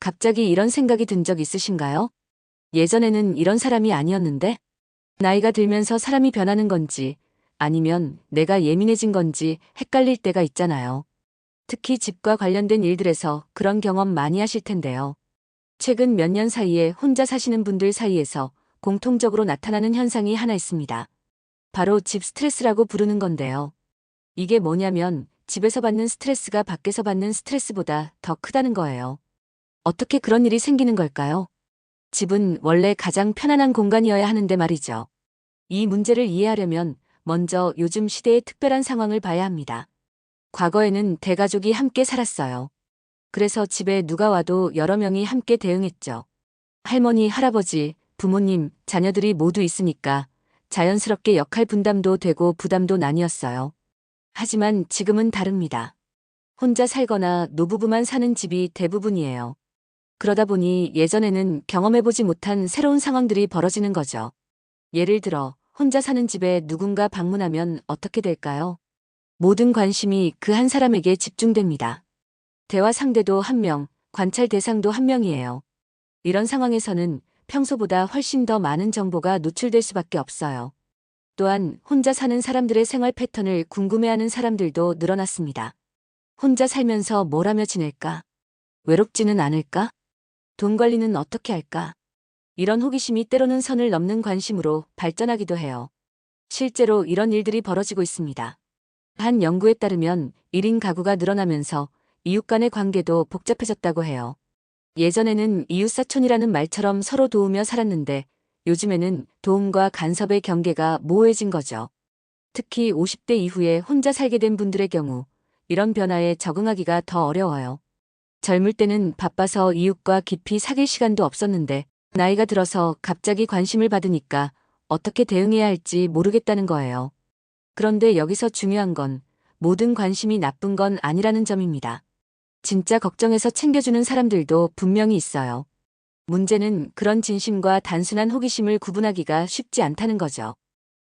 갑자기 이런 생각이 든 적 있으신가요? 예전에는 이런 사람이 아니었는데? 나이가 들면서 사람이 변하는 건지 아니면 내가 예민해진 건지 헷갈릴 때가 있잖아요. 특히 집과 관련된 일들에서 그런 경험 많이 하실 텐데요. 최근 몇 년 사이에 혼자 사시는 분들 사이에서 공통적으로 나타나는 현상이 하나 있습니다. 바로 집 스트레스라고 부르는 건데요. 이게 뭐냐면 집에서 받는 스트레스가 밖에서 받는 스트레스보다 더 크다는 거예요. 어떻게 그런 일이 생기는 걸까요? 집은 원래 가장 편안한 공간이어야 하는데 말이죠. 이 문제를 이해하려면 먼저 요즘 시대의 특별한 상황을 봐야 합니다. 과거에는 대가족이 함께 살았어요. 그래서 집에 누가 와도 여러 명이 함께 대응했죠. 할머니, 할아버지, 부모님, 자녀들이 모두 있으니까 자연스럽게 역할 분담도 되고 부담도 나뉘었어요. 하지만 지금은 다릅니다. 혼자 살거나 노부부만 사는 집이 대부분이에요. 그러다 보니 예전에는 경험해보지 못한 새로운 상황들이 벌어지는 거죠. 예를 들어 혼자 사는 집에 누군가 방문하면 어떻게 될까요? 모든 관심이 그 한 사람에게 집중됩니다. 대화 상대도 한 명, 관찰 대상도 한 명이에요. 이런 상황에서는 평소보다 훨씬 더 많은 정보가 노출될 수밖에 없어요. 또한 혼자 사는 사람들의 생활 패턴을 궁금해하는 사람들도 늘어났습니다. 혼자 살면서 뭘 하며 지낼까? 외롭지는 않을까? 돈 관리는 어떻게 할까? 이런 호기심이 때로는 선을 넘는 관심으로 발전하기도 해요. 실제로 이런 일들이 벌어지고 있습니다. 한 연구에 따르면 1인 가구가 늘어나면서 이웃 간의 관계도 복잡해졌다고 해요. 예전에는 이웃사촌이라는 말처럼 서로 도우며 살았는데 요즘에는 도움과 간섭의 경계가 모호해진 거죠. 특히 50대 이후에 혼자 살게 된 분들의 경우 이런 변화에 적응하기가 더 어려워요. 젊을 때는 바빠서 이웃과 깊이 사귈 시간도 없었는데 나이가 들어서 갑자기 관심을 받으니까 어떻게 대응해야 할지 모르겠다는 거예요. 그런데 여기서 중요한 건 모든 관심이 나쁜 건 아니라는 점입니다. 진짜 걱정해서 챙겨주는 사람들도 분명히 있어요. 문제는 그런 진심과 단순한 호기심을 구분하기가 쉽지 않다는 거죠.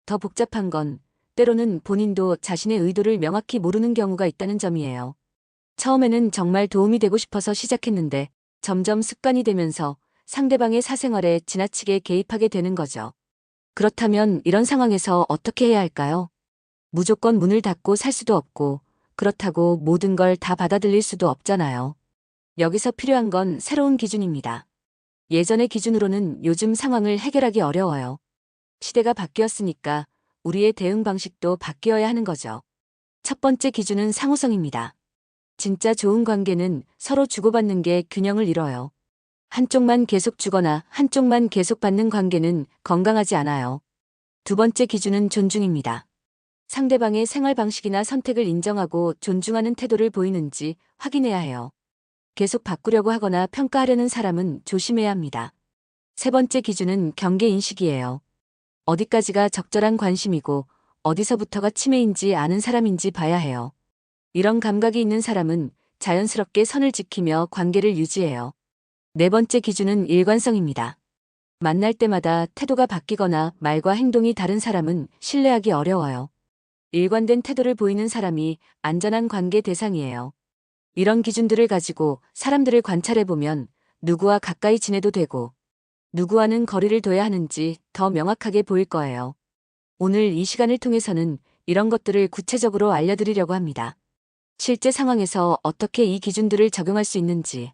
더 복잡한 건 때로는 본인도 자신의 의도를 명확히 모르는 경우가 있다는 점이에요. 처음에는 정말 도움이 되고 싶어서 시작했는데 점점 습관이 되면서 상대방의 사생활에 지나치게 개입하게 되는 거죠. 그렇다면 이런 상황에서 어떻게 해야 할까요? 무조건 문을 닫고 살 수도 없고 그렇다고 모든 걸 다 받아들일 수도 없잖아요. 여기서 필요한 건 새로운 기준입니다. 예전의 기준으로는 요즘 상황을 해결하기 어려워요. 시대가 바뀌었으니까 우리의 대응 방식도 바뀌어야 하는 거죠. 첫 번째 기준은 상호성입니다. 진짜 좋은 관계는 서로 주고받는 게 균형을 이뤄요. 한쪽만 계속 주거나 한쪽만 계속 받는 관계는 건강하지 않아요. 두 번째 기준은 존중입니다. 상대방의 생활 방식이나 선택을 인정하고 존중하는 태도를 보이는지 확인해야 해요. 계속 바꾸려고 하거나 평가하려는 사람은 조심해야 합니다. 세 번째 기준은 경계 인식이에요. 어디까지가 적절한 관심이고 어디서부터가 침해인지 아는 사람인지 봐야 해요. 이런 감각이 있는 사람은 자연스럽게 선을 지키며 관계를 유지해요. 네 번째 기준은 일관성입니다. 만날 때마다 태도가 바뀌거나 말과 행동이 다른 사람은 신뢰하기 어려워요. 일관된 태도를 보이는 사람이 안전한 관계 대상이에요. 이런 기준들을 가지고 사람들을 관찰해보면 누구와 가까이 지내도 되고 누구와는 거리를 둬야 하는지 더 명확하게 보일 거예요. 오늘 이 시간을 통해서는 이런 것들을 구체적으로 알려드리려고 합니다. 실제 상황에서 어떻게 이 기준들을 적용할 수 있는지,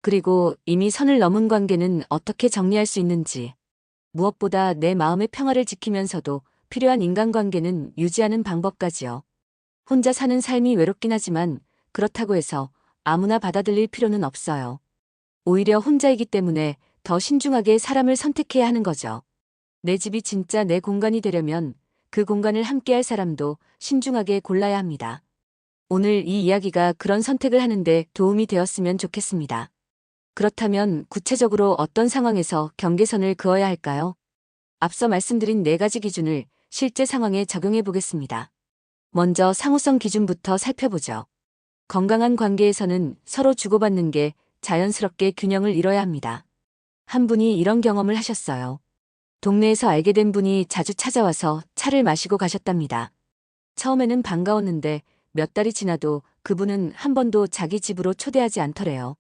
그리고 이미 선을 넘은 관계는 어떻게 정리할 수 있는지, 무엇보다 내 마음의 평화를 지키면서도 필요한 인간관계는 유지하는 방법까지요. 혼자 사는 삶이 외롭긴 하지만 그렇다고 해서 아무나 받아들일 필요는 없어요. 오히려 혼자이기 때문에 더 신중하게 사람을 선택해야 하는 거죠. 내 집이 진짜 내 공간이 되려면 그 공간을 함께할 사람도 신중하게 골라야 합니다. 오늘 이 이야기가 그런 선택을 하는데 도움이 되었으면 좋겠습니다. 그렇다면 구체적으로 어떤 상황에서 경계선을 그어야 할까요? 앞서 말씀드린 4가지 기준을 실제 상황에 적용해 보겠습니다. 먼저 상호성 기준부터 살펴보죠. 건강한 관계에서는 서로 주고받는 게 자연스럽게 균형을 이뤄야 합니다. 한 분이 이런 경험을 하셨어요. 동네에서 알게 된 분이 자주 찾아와서 차를 마시고 가셨답니다. 처음에는 반가웠는데 몇 달이 지나도 그분은 한 번도 자기 집으로 초대하지 않더래요.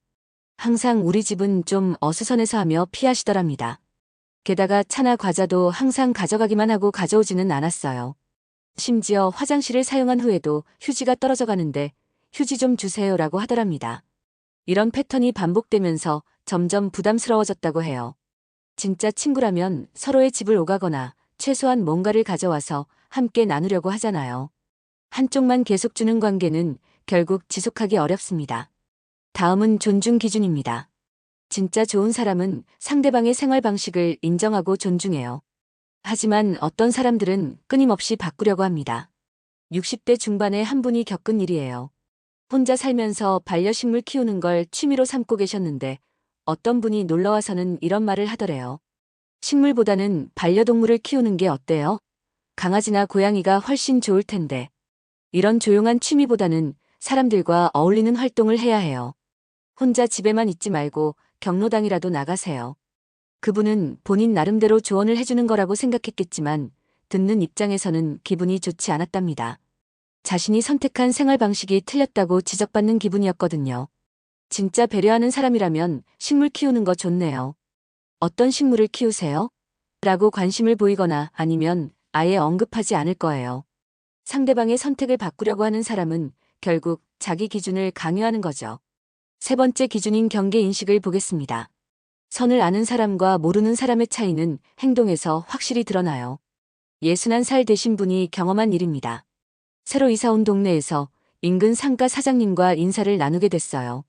항상 우리 집은 좀 어수선해서 하며 피하시더랍니다. 게다가 차나 과자도 항상 가져가기만 하고 가져오지는 않았어요. 심지어 화장실을 사용한 후에도 휴지가 떨어져 가는데 휴지 좀 주세요라고 하더랍니다. 이런 패턴이 반복되면서 점점 부담스러워졌다고 해요. 진짜 친구라면 서로의 집을 오가거나 최소한 뭔가를 가져와서 함께 나누려고 하잖아요. 한쪽만 계속 주는 관계는 결국 지속하기 어렵습니다. 다음은 존중 기준입니다. 진짜 좋은 사람은 상대방의 생활 방식을 인정하고 존중해요. 하지만 어떤 사람들은 끊임없이 바꾸려고 합니다. 60대 중반의 한 분이 겪은 일이에요. 혼자 살면서 반려식물 키우는 걸 취미로 삼고 계셨는데 어떤 분이 놀러와서는 이런 말을 하더래요. 식물보다는 반려동물을 키우는 게 어때요? 강아지나 고양이가 훨씬 좋을 텐데. 이런 조용한 취미보다는 사람들과 어울리는 활동을 해야 해요. 혼자 집에만 있지 말고 경로당이라도 나가세요. 그분은 본인 나름대로 조언을 해주는 거라고 생각했겠지만 듣는 입장에서는 기분이 좋지 않았답니다. 자신이 선택한 생활 방식이 틀렸다고 지적받는 기분이었거든요. 진짜 배려하는 사람이라면 식물 키우는 거 좋네요. 어떤 식물을 키우세요? 라고 관심을 보이거나 아니면 아예 언급하지 않을 거예요. 상대방의 선택을 바꾸려고 하는 사람은 결국 자기 기준을 강요하는 거죠. 세 번째 기준인 경계 인식을 보겠습니다. 선을 아는 사람과 모르는 사람의 차이는 행동에서 확실히 드러나요. 61살 되신 분이 경험한 일입니다. 새로 이사 온 동네에서 인근 상가 사장님과 인사를 나누게 됐어요.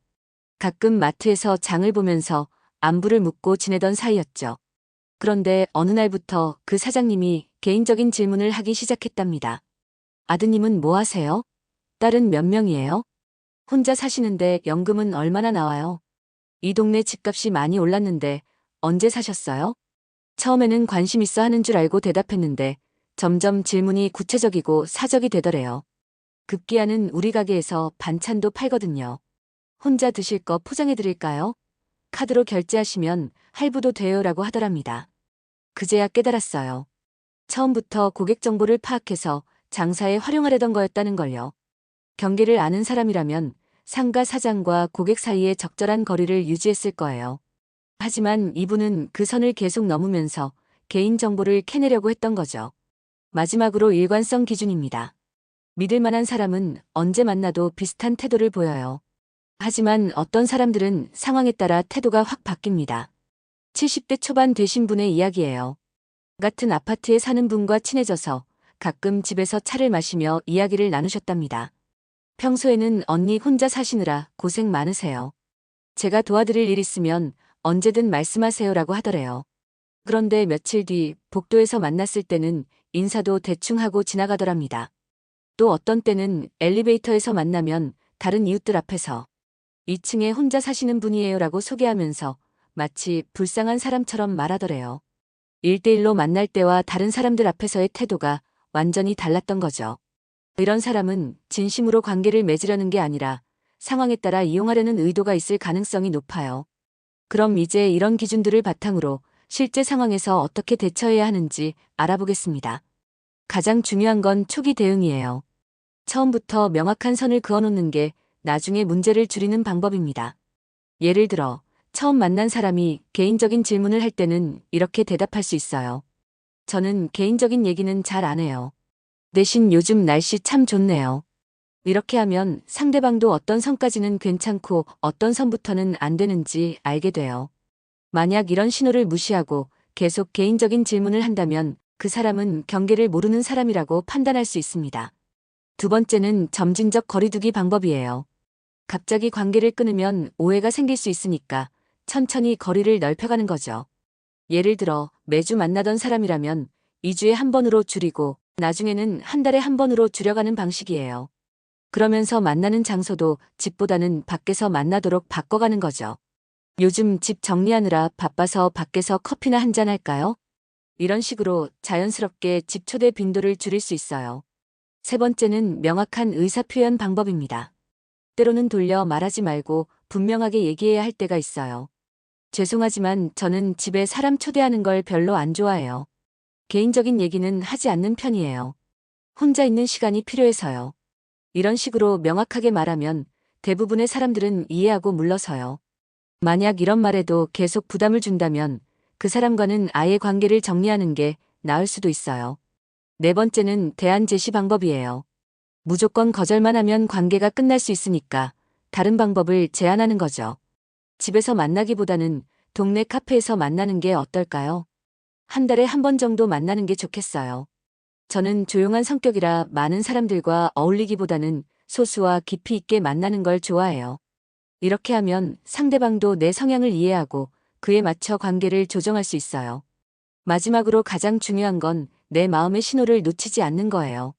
가끔 마트에서 장을 보면서 안부를 묻고 지내던 사이였죠. 그런데 어느 날부터 그 사장님이 개인적인 질문을 하기 시작했답니다. 아드님은 뭐 하세요? 딸은 몇 명이에요? 혼자 사시는데 연금은 얼마나 나와요? 이 동네 집값이 많이 올랐는데 언제 사셨어요? 처음에는 관심 있어 하는 줄 알고 대답했는데 점점 질문이 구체적이고 사적이 되더래요. 급기야는 우리 가게에서 반찬도 팔거든요. 혼자 드실 거 포장해 드릴까요? 카드로 결제하시면 할부도 돼요라고 하더랍니다. 그제야 깨달았어요. 처음부터 고객 정보를 파악해서 장사에 활용하려던 거였다는 걸요. 경계를 아는 사람이라면 상가 사장과 고객 사이에 적절한 거리를 유지했을 거예요. 하지만 이분은 그 선을 계속 넘으면서 개인 정보를 캐내려고 했던 거죠. 마지막으로 일관성 기준입니다. 믿을 만한 사람은 언제 만나도 비슷한 태도를 보여요. 하지만 어떤 사람들은 상황에 따라 태도가 확 바뀝니다. 70대 초반 되신 분의 이야기예요. 같은 아파트에 사는 분과 친해져서 가끔 집에서 차를 마시며 이야기를 나누셨답니다. 평소에는 언니 혼자 사시느라 고생 많으세요. 제가 도와드릴 일 있으면 언제든 말씀하세요라고 하더래요. 그런데 며칠 뒤 복도에서 만났을 때는 인사도 대충 하고 지나가더랍니다. 또 어떤 때는 엘리베이터에서 만나면 다른 이웃들 앞에서 2층에 혼자 사시는 분이에요라고 소개하면서 마치 불쌍한 사람처럼 말하더래요. 1대1로 만날 때와 다른 사람들 앞에서의 태도가 완전히 달랐던 거죠. 이런 사람은 진심으로 관계를 맺으려는 게 아니라 상황에 따라 이용하려는 의도가 있을 가능성이 높아요. 그럼 이제 이런 기준들을 바탕으로 실제 상황에서 어떻게 대처해야 하는지 알아보겠습니다. 가장 중요한 건 초기 대응이에요. 처음부터 명확한 선을 그어놓는 게 나중에 문제를 줄이는 방법입니다. 예를 들어 처음 만난 사람이 개인적인 질문을 할 때는 이렇게 대답할 수 있어요. 저는 개인적인 얘기는 잘 안 해요. 대신 요즘 날씨 참 좋네요. 이렇게 하면 상대방도 어떤 선까지는 괜찮고 어떤 선부터는 안 되는지 알게 돼요. 만약 이런 신호를 무시하고 계속 개인적인 질문을 한다면 그 사람은 경계를 모르는 사람이라고 판단할 수 있습니다. 두 번째는 점진적 거리두기 방법이에요. 갑자기 관계를 끊으면 오해가 생길 수 있으니까 천천히 거리를 넓혀가는 거죠. 예를 들어 매주 만나던 사람이라면 2주에 한 번으로 줄이고 나중에는 한 달에 한 번으로 줄여가는 방식이에요. 그러면서 만나는 장소도 집보다는 밖에서 만나도록 바꿔가는 거죠. 요즘 집 정리하느라 바빠서 밖에서 커피나 한잔 할까요? 이런 식으로 자연스럽게 집 초대 빈도를 줄일 수 있어요. 세 번째는 명확한 의사 표현 방법입니다. 때로는 돌려 말하지 말고 분명하게 얘기해야 할 때가 있어요. 죄송하지만 저는 집에 사람 초대하는 걸 별로 안 좋아해요. 개인적인 얘기는 하지 않는 편이에요. 혼자 있는 시간이 필요해서요. 이런 식으로 명확하게 말하면 대부분의 사람들은 이해하고 물러서요. 만약 이런 말에도 계속 부담을 준다면 그 사람과는 아예 관계를 정리하는 게 나을 수도 있어요. 네 번째는 대안 제시 방법이에요. 무조건 거절만 하면 관계가 끝날 수 있으니까 다른 방법을 제안하는 거죠. 집에서 만나기보다는 동네 카페에서 만나는 게 어떨까요? 한 달에 한 번 정도 만나는 게 좋겠어요. 저는 조용한 성격이라 많은 사람들과 어울리기보다는 소수와 깊이 있게 만나는 걸 좋아해요. 이렇게 하면 상대방도 내 성향을 이해하고 그에 맞춰 관계를 조정할 수 있어요. 마지막으로 가장 중요한 건 내 마음의 신호를 놓치지 않는 거예요.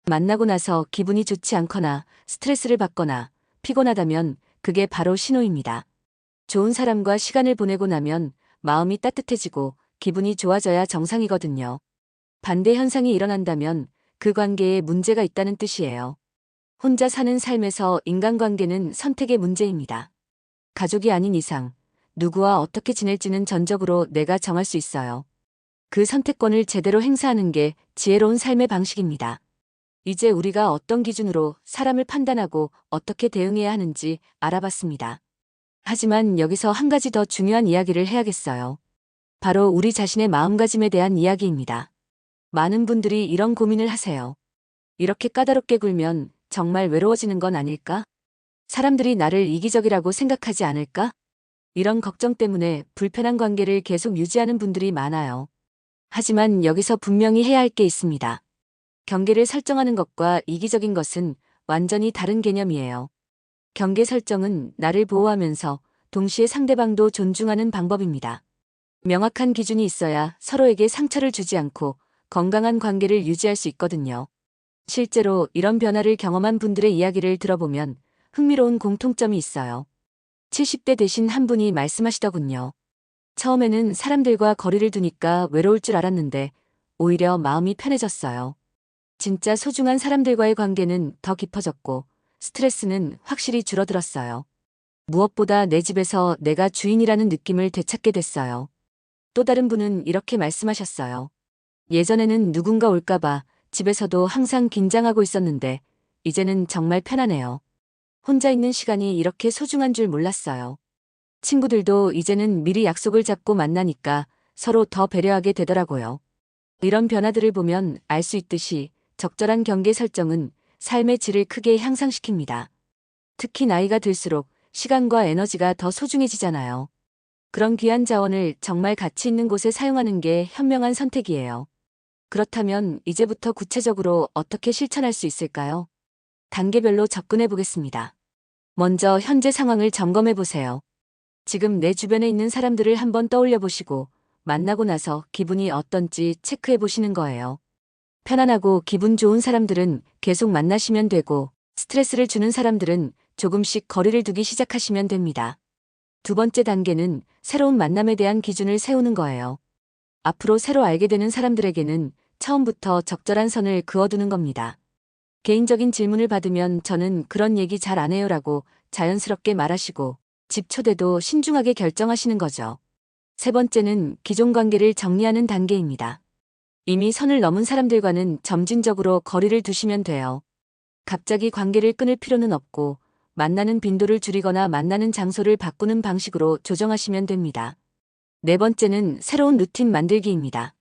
만나고 나서 기분이 좋지 않거나 스트레스를 받거나 피곤하다면 그게 바로 신호입니다. 좋은 사람과 시간을 보내고 나면 마음이 따뜻해지고 기분이 좋아져야 정상이거든요. 반대 현상이 일어난다면 그 관계에 문제가 있다는 뜻이에요. 혼자 사는 삶에서 인간관계는 선택의 문제입니다. 가족이 아닌 이상 누구와 어떻게 지낼지는 전적으로 내가 정할 수 있어요. 그 선택권을 제대로 행사하는 게 지혜로운 삶의 방식입니다. 이제 우리가 어떤 기준으로 사람을 판단하고 어떻게 대응해야 하는지 알아봤습니다. 하지만 여기서 한 가지 더 중요한 이야기를 해야겠어요. 바로 우리 자신의 마음가짐에 대한 이야기입니다. 많은 분들이 이런 고민을 하세요. 이렇게 까다롭게 굴면 정말 외로워지는 건 아닐까? 사람들이 나를 이기적이라고 생각하지 않을까? 이런 걱정 때문에 불편한 관계를 계속 유지하는 분들이 많아요. 하지만 여기서 분명히 해야 할 게 있습니다. 경계를 설정하는 것과 이기적인 것은 완전히 다른 개념이에요. 경계 설정은 나를 보호하면서 동시에 상대방도 존중하는 방법입니다. 명확한 기준이 있어야 서로에게 상처를 주지 않고 건강한 관계를 유지할 수 있거든요. 실제로 이런 변화를 경험한 분들의 이야기를 들어보면 흥미로운 공통점이 있어요. 70대 되신 한 분이 말씀하시더군요. 처음에는 사람들과 거리를 두니까 외로울 줄 알았는데 오히려 마음이 편해졌어요. 진짜 소중한 사람들과의 관계는 더 깊어졌고 스트레스는 확실히 줄어들었어요. 무엇보다 내 집에서 내가 주인이라는 느낌을 되찾게 됐어요. 또 다른 분은 이렇게 말씀하셨어요. 예전에는 누군가 올까봐 집에서도 항상 긴장하고 있었는데 이제는 정말 편하네요. 혼자 있는 시간이 이렇게 소중한 줄 몰랐어요. 친구들도 이제는 미리 약속을 잡고 만나니까 서로 더 배려하게 되더라고요. 이런 변화들을 보면 알 수 있듯이 적절한 경계 설정은 삶의 질을 크게 향상시킵니다. 특히 나이가 들수록 시간과 에너지가 더 소중해지잖아요. 그런 귀한 자원을 정말 가치 있는 곳에 사용하는 게 현명한 선택이에요. 그렇다면 이제부터 구체적으로 어떻게 실천할 수 있을까요? 단계별로 접근해 보겠습니다. 먼저 현재 상황을 점검해 보세요. 지금 내 주변에 있는 사람들을 한번 떠올려 보시고 만나고 나서 기분이 어떤지 체크해 보시는 거예요. 편안하고 기분 좋은 사람들은 계속 만나시면 되고 스트레스를 주는 사람들은 조금씩 거리를 두기 시작하시면 됩니다. 두 번째 단계는 새로운 만남에 대한 기준을 세우는 거예요. 앞으로 새로 알게 되는 사람들에게는 처음부터 적절한 선을 그어두는 겁니다. 개인적인 질문을 받으면 저는 그런 얘기 잘 안 해요라고 자연스럽게 말하시고 집 초대도 신중하게 결정하시는 거죠. 세 번째는 기존 관계를 정리하는 단계입니다. 이미 선을 넘은 사람들과는 점진적으로 거리를 두시면 돼요. 갑자기 관계를 끊을 필요는 없고 만나는 빈도를 줄이거나 만나는 장소를 바꾸는 방식으로 조정하시면 됩니다. 네 번째는 새로운 루틴 만들기입니다.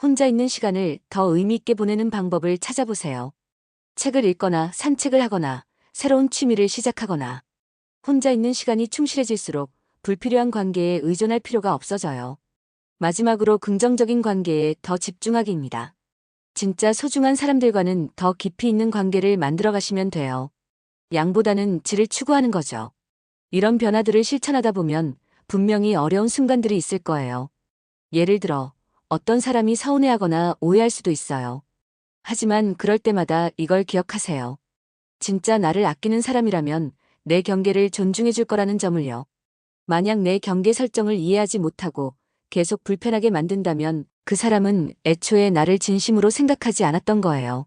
혼자 있는 시간을 더 의미 있게 보내는 방법을 찾아보세요. 책을 읽거나 산책을 하거나 새로운 취미를 시작하거나 혼자 있는 시간이 충실해질수록 불필요한 관계에 의존할 필요가 없어져요. 마지막으로 긍정적인 관계에 더 집중하기입니다. 진짜 소중한 사람들과는 더 깊이 있는 관계를 만들어 가시면 돼요. 양보다는 질을 추구하는 거죠. 이런 변화들을 실천하다 보면 분명히 어려운 순간들이 있을 거예요. 예를 들어 어떤 사람이 서운해하거나 오해할 수도 있어요. 하지만 그럴 때마다 이걸 기억하세요. 진짜 나를 아끼는 사람이라면 내 경계를 존중해 줄 거라는 점을요. 만약 내 경계 설정을 이해하지 못하고 계속 불편하게 만든다면 그 사람은 애초에 나를 진심으로 생각하지 않았던 거예요.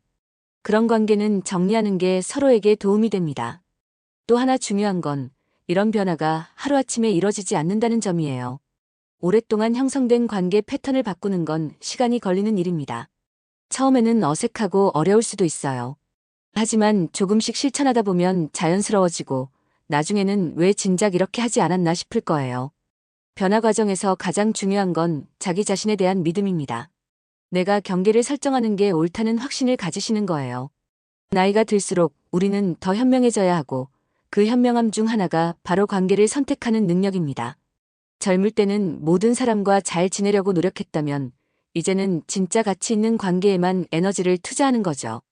그런 관계는 정리하는 게 서로에게 도움이 됩니다. 또 하나 중요한 건 이런 변화가 하루아침에 이뤄지지 않는다는 점이에요. 오랫동안 형성된 관계 패턴을 바꾸는 건 시간이 걸리는 일입니다. 처음에는 어색하고 어려울 수도 있어요. 하지만 조금씩 실천하다 보면 자연스러워지고 나중에는 왜 진작 이렇게 하지 않았나 싶을 거예요. 변화 과정에서 가장 중요한 건 자기 자신에 대한 믿음입니다. 내가 경계를 설정하는 게 옳다는 확신을 가지시는 거예요. 나이가 들수록 우리는 더 현명해져야 하고 그 현명함 중 하나가 바로 관계를 선택하는 능력입니다. 젊을 때는 모든 사람과 잘 지내려고 노력했다면 이제는 진짜 가치 있는 관계에만 에너지를 투자하는 거죠.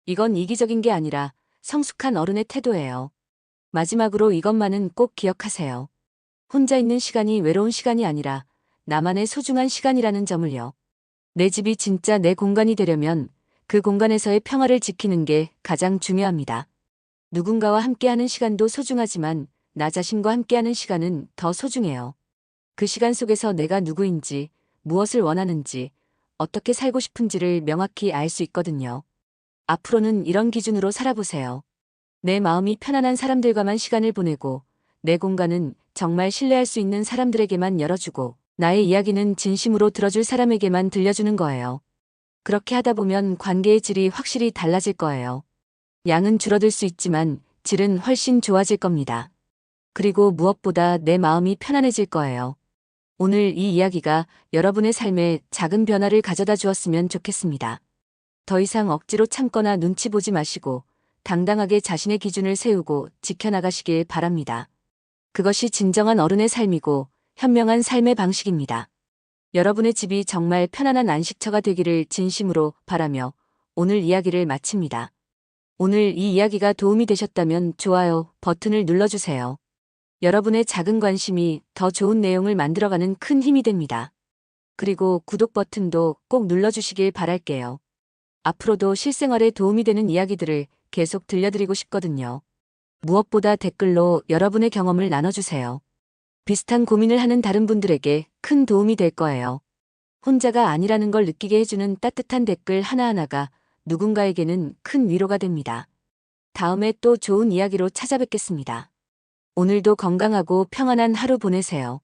이건 이기적인 게 아니라 성숙한 어른의 태도예요. 마지막으로 이것만은 꼭 기억하세요. 혼자 있는 시간이 외로운 시간이 아니라 나만의 소중한 시간이라는 점을요. 내 집이 진짜 내 공간이 되려면 그 공간에서의 평화를 지키는 게 가장 중요합니다. 누군가와 함께하는 시간도 소중하지만 나 자신과 함께하는 시간은 더 소중해요. 그 시간 속에서 내가 누구인지, 무엇을 원하는지, 어떻게 살고 싶은지를 명확히 알 수 있거든요. 앞으로는 이런 기준으로 살아보세요. 내 마음이 편안한 사람들과만 시간을 보내고, 내 공간은 정말 신뢰할 수 있는 사람들에게만 열어주고, 나의 이야기는 진심으로 들어줄 사람에게만 들려주는 거예요. 그렇게 하다 보면 관계의 질이 확실히 달라질 거예요. 양은 줄어들 수 있지만 질은 훨씬 좋아질 겁니다. 그리고 무엇보다 내 마음이 편안해질 거예요. 오늘 이 이야기가 여러분의 삶에 작은 변화를 가져다 주었으면 좋겠습니다. 더 이상 억지로 참거나 눈치 보지 마시고 당당하게 자신의 기준을 세우고 지켜나가시길 바랍니다. 그것이 진정한 어른의 삶이고 현명한 삶의 방식입니다. 여러분의 집이 정말 편안한 안식처가 되기를 진심으로 바라며 오늘 이야기를 마칩니다. 오늘 이 이야기가 도움이 되셨다면 좋아요 버튼을 눌러주세요. 여러분의 작은 관심이 더 좋은 내용을 만들어가는 큰 힘이 됩니다. 그리고 구독 버튼도 꼭 눌러주시길 바랄게요. 앞으로도 실생활에 도움이 되는 이야기들을 계속 들려드리고 싶거든요. 무엇보다 댓글로 여러분의 경험을 나눠주세요. 비슷한 고민을 하는 다른 분들에게 큰 도움이 될 거예요. 혼자가 아니라는 걸 느끼게 해주는 따뜻한 댓글 하나하나가 누군가에게는 큰 위로가 됩니다. 다음에 또 좋은 이야기로 찾아뵙겠습니다. 오늘도 건강하고 평안한 하루 보내세요.